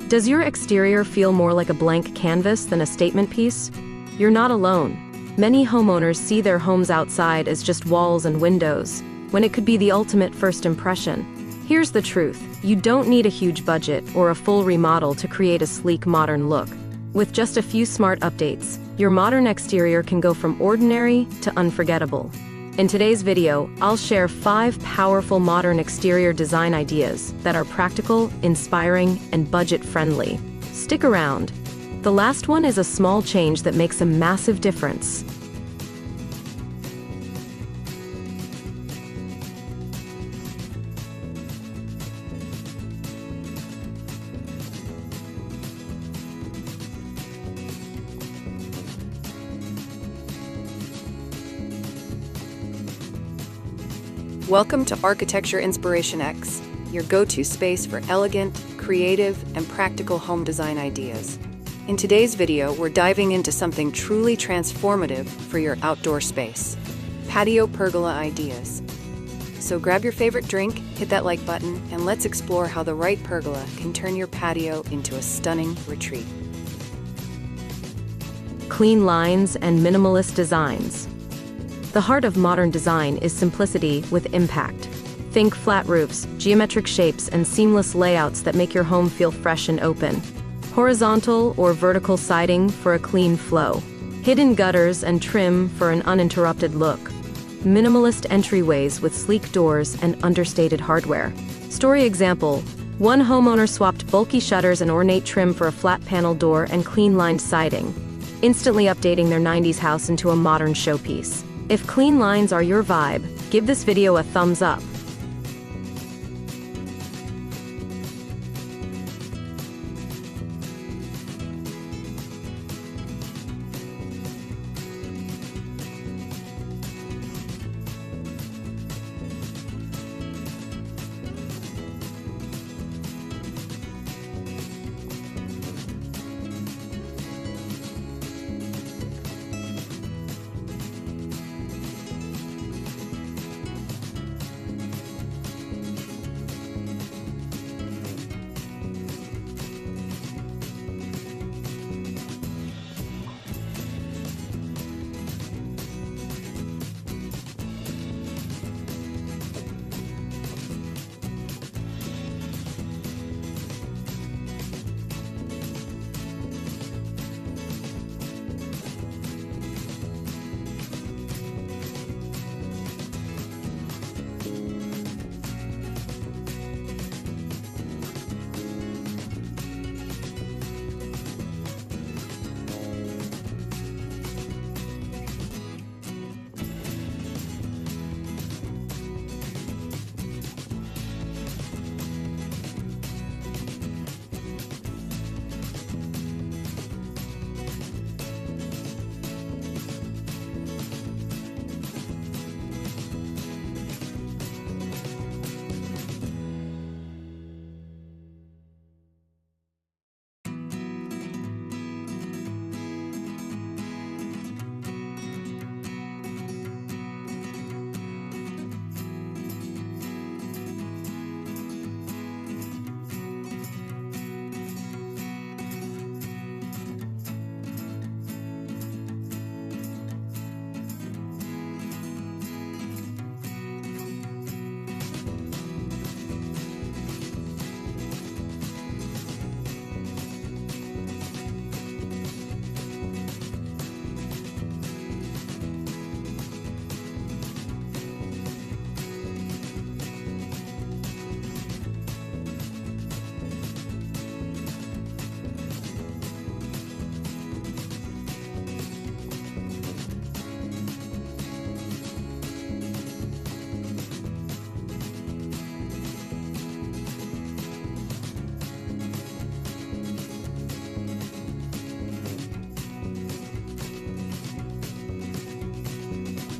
Does your exterior feel more like a blank canvas than a statement piece? You're not alone. Many homeowners see their homes outside as just walls and windows, when it could be the ultimate first impression. Here's the truth: you don't need a huge budget or a full remodel to create a sleek, modern look. With just a few smart updates, your modern exterior can go from ordinary to unforgettable. In today's video, I'll share 5 powerful modern exterior design ideas that are practical, inspiring, and budget-friendly. Stick around. The last one is a small change that makes a massive difference. Welcome to Architecture Inspiration X, your go-to space for elegant, creative, and practical home design ideas. In today's video, we're diving into something truly transformative for your outdoor space: patio pergola ideas. So grab your favorite drink, hit that like button, and let's explore how the right pergola can turn your patio into a stunning retreat. Clean lines and minimalist designs. The heart of modern design is simplicity with impact. Think flat roofs, geometric shapes, and seamless layouts that make your home feel fresh and open. Horizontal or vertical siding for a clean flow. Hidden gutters and trim for an uninterrupted look. Minimalist entryways with sleek doors and understated hardware. Story example: one homeowner swapped bulky shutters and ornate trim for a flat panel door and clean-lined siding, instantly updating their 90s house into a modern showpiece. If clean lines are your vibe, give this video a thumbs up.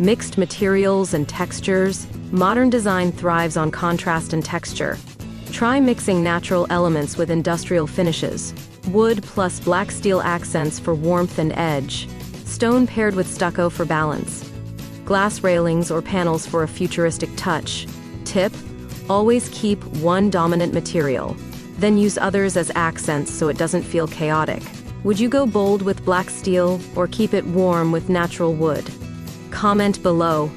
Mixed materials and textures, modern design thrives on contrast and texture. Try mixing natural elements with industrial finishes. Wood plus black steel accents for warmth and edge. Stone paired with stucco for balance. Glass railings or panels for a futuristic touch. Tip: always keep one dominant material. Then use others as accents so it doesn't feel chaotic. Would you go bold with black steel or keep it warm with natural wood? Comment below.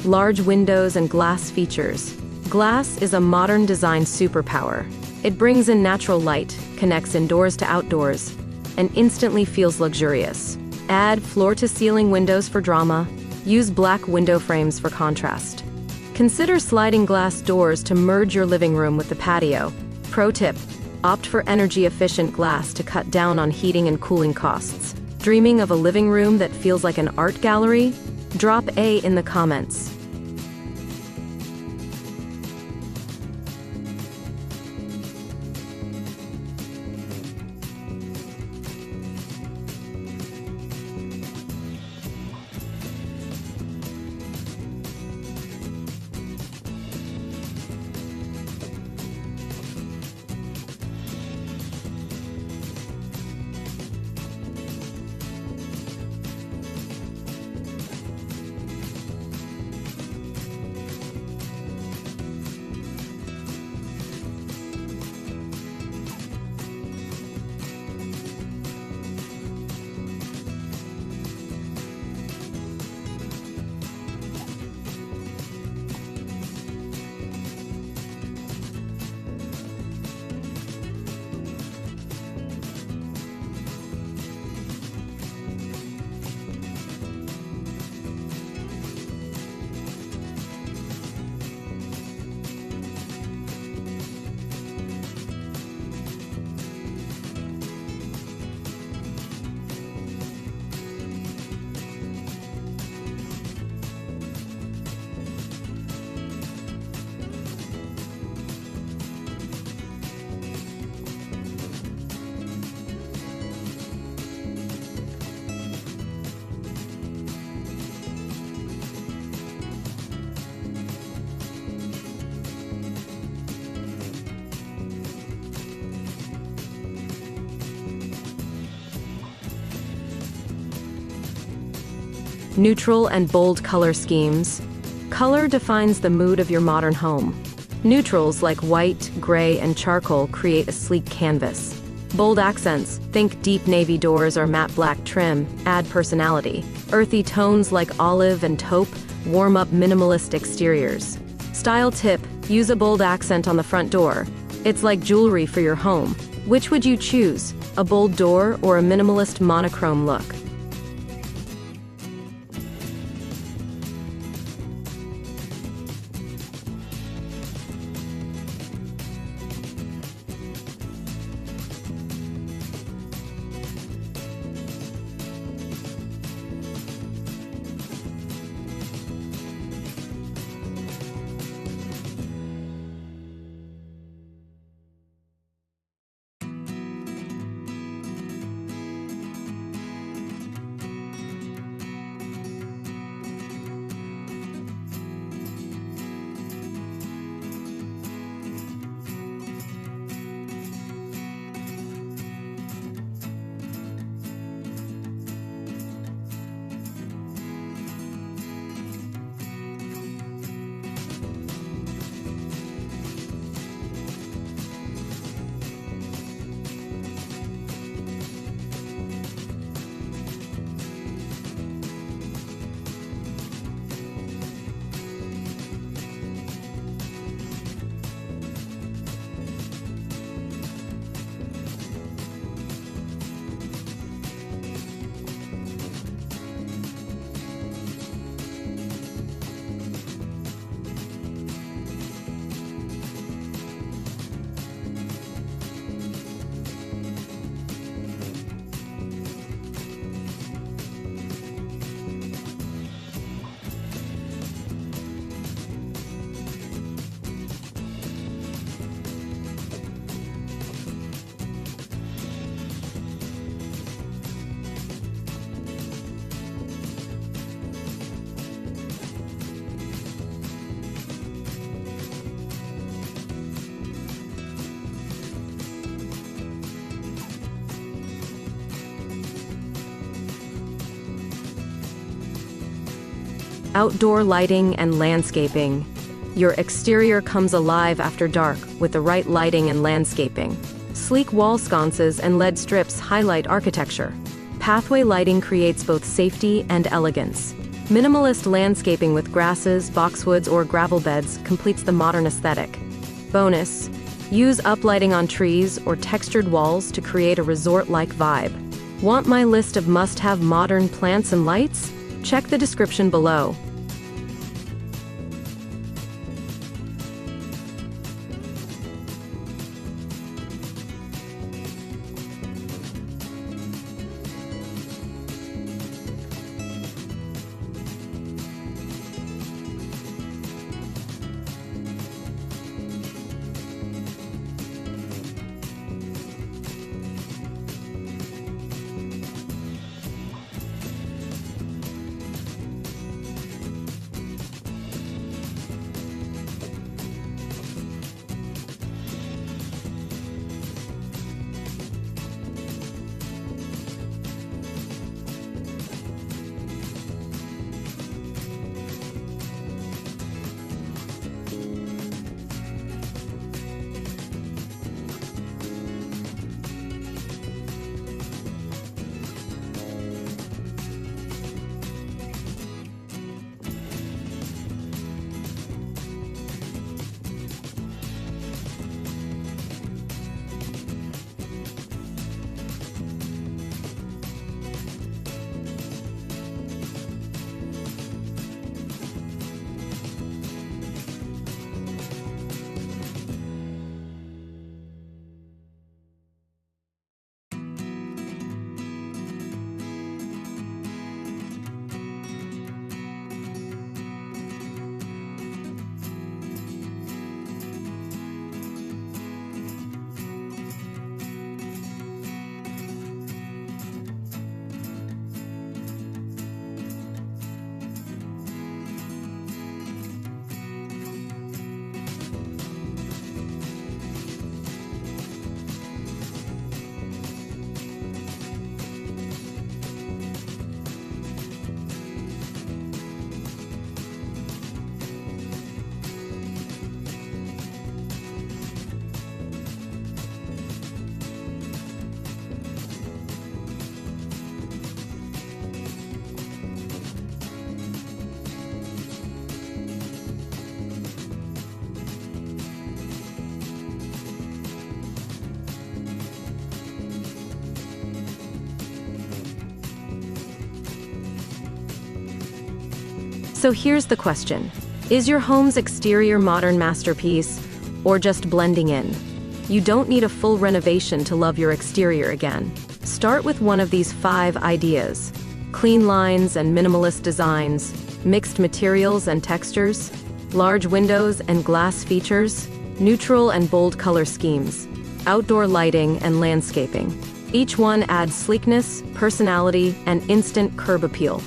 Large windows and glass features. Glass is a modern design superpower. It brings in natural light, connects indoors to outdoors, and instantly feels luxurious. Add floor-to-ceiling windows for drama. Use black window frames for contrast. Consider sliding glass doors to merge your living room with the patio. Pro tip: opt for energy-efficient glass to cut down on heating and cooling costs. Dreaming of a living room that feels like an art gallery? Drop A in the comments. Neutral and bold color schemes. Color defines the mood of your modern home. Neutrals like white, gray, and charcoal create a sleek canvas. Bold accents, think deep navy doors or matte black trim, add personality. Earthy tones like olive and taupe warm up minimalist exteriors. Style tip: use a bold accent on the front door. It's like jewelry for your home. Which would you choose? A bold door or a minimalist monochrome look? Outdoor lighting and landscaping. Your exterior comes alive after dark with the right lighting and landscaping. Sleek wall sconces and LED strips highlight architecture. Pathway lighting creates both safety and elegance. Minimalist landscaping with grasses, boxwoods, or gravel beds completes the modern aesthetic. Bonus: use uplighting on trees or textured walls to create a resort-like vibe. Want my list of must-have modern plants and lights? Check the description below. So here's the question. Is your home's exterior modern masterpiece, or just blending in? You don't need a full renovation to love your exterior again. Start with one of these 5 ideas. Clean lines and minimalist designs, mixed materials and textures, large windows and glass features, neutral and bold color schemes, outdoor lighting and landscaping. Each one adds sleekness, personality, and instant curb appeal.